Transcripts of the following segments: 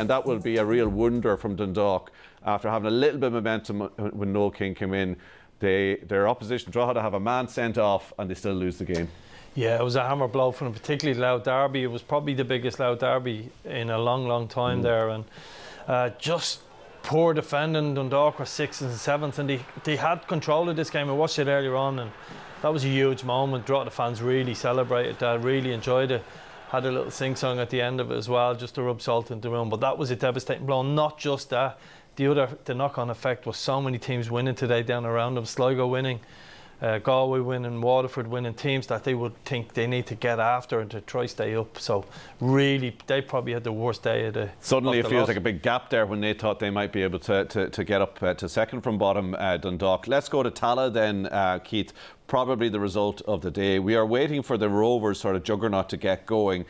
And that will be a real wonder from Dundalk after having a little bit of momentum when Noel King came in. Their opposition Drogheda to have a man sent off and they still lose the game. Yeah, it was a hammer blow for them, particularly Louth Derby. It was probably the biggest Louth Derby in a long, long time there. And just poor defending. Dundalk were 6th and 7th, and they had control of this game. I watched it earlier on, and that was a huge moment. Drogheda fans really celebrated that, really enjoyed it. Had a little sing-song at the end of it as well, just to rub salt into the room. But that was a devastating blow. Not just that, the knock-on effect was so many teams winning today down around them. Sligo winning, Galway winning, Waterford winning, teams that they would think they need to get after and to try stay up. So really, they probably had the worst day of the. Suddenly, it feels like a big gap there when they thought they might be able to get up to second from bottom. Dundalk. Let's go to Tallaght then, Keith. Probably the result of the day. We are waiting for the Rovers sort of juggernaut to get going,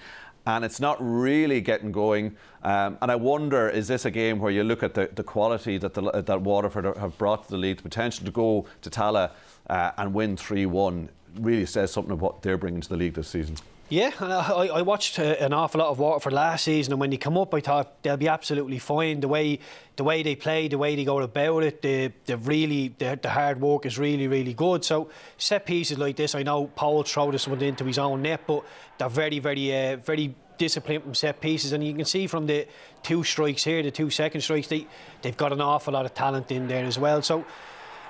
and it's not really getting going. And I wonder, is this a game where you look at the quality that Waterford have brought to the league, the potential to go to Tallaght and win 3-1 really says something of what they're bringing to the league this season. Yeah, and I watched an awful lot of Waterford last season, and when they come up, I thought they'll be absolutely fine. The way they play, the way they go about it, the hard work is really, really good. So set pieces like this, I know Paul threw this one into his own net, but they're very disciplined from set pieces, and you can see from the 2 strikes here, the 2 second strikes, they've got an awful lot of talent in there as well. So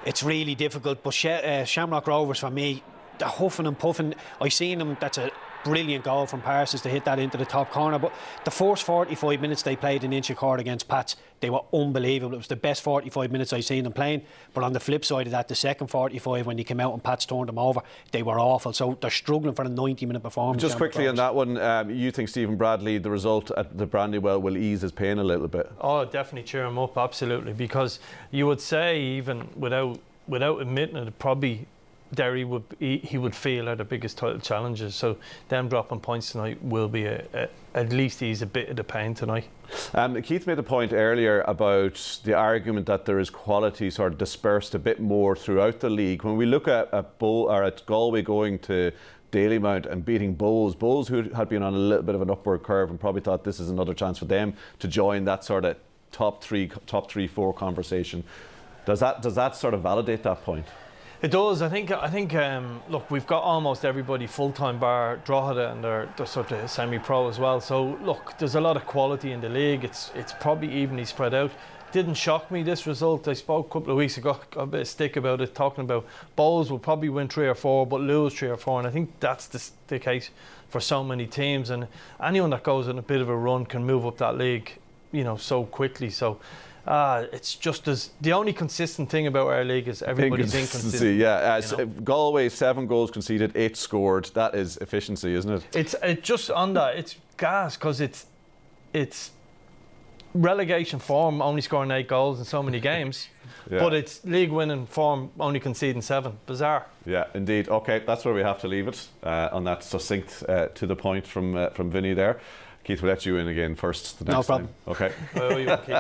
it's really difficult. But Shamrock Rovers, for me, they're huffing and puffing. I seen them. That's a brilliant goal from Parsons to hit that into the top corner. But the first 45 minutes they played in Inchicore against Pats, they were unbelievable. It was the best 45 minutes I've seen them playing. But on the flip side of that, the second 45, when they came out and Pats turned them over, they were awful. So they're struggling for a 90-minute performance. Just quickly on that one, you think Stephen Bradley, the result at the Brandywell, will ease his pain a little bit? Oh, definitely cheer him up, absolutely. Because you would say, even without admitting it, probably Derry he would feel are the biggest title challenges. So them dropping points tonight will be at least ease a bit of the pain tonight. Keith made the point earlier about the argument that there is quality sort of dispersed a bit more throughout the league. When we look at Galway going to Dalymount and beating Bowes who had been on a little bit of an upward curve and probably thought this is another chance for them to join that sort of top 3-4 conversation. Does that sort of validate that point? It does. I think. Look, we've got almost everybody full-time bar Drogheda, and they're sort of semi-pro as well. So look, there's a lot of quality in the league. It's probably evenly spread out. Didn't shock me, this result. I spoke a couple of weeks ago, got a bit of stick about it, talking about Bowles will probably win 3 or 4, but lose 3 or 4, and I think that's the case for so many teams. And anyone that goes on a bit of a run can move up that league, so quickly. So. It's just the only consistent thing about our league is everybody's inconsistent. Yeah, Galway 7 goals conceded, 8 scored. That is efficiency, isn't it? It's just on that. It's gas because it's relegation form, only scoring 8 goals in so many games. Yeah. But it's league winning form, only conceding 7. Bizarre. Yeah, indeed. Okay, that's where we have to leave it on that succinct to the point from Vinny there. Keith, we'll let you in again first the next time. No problem. Okay.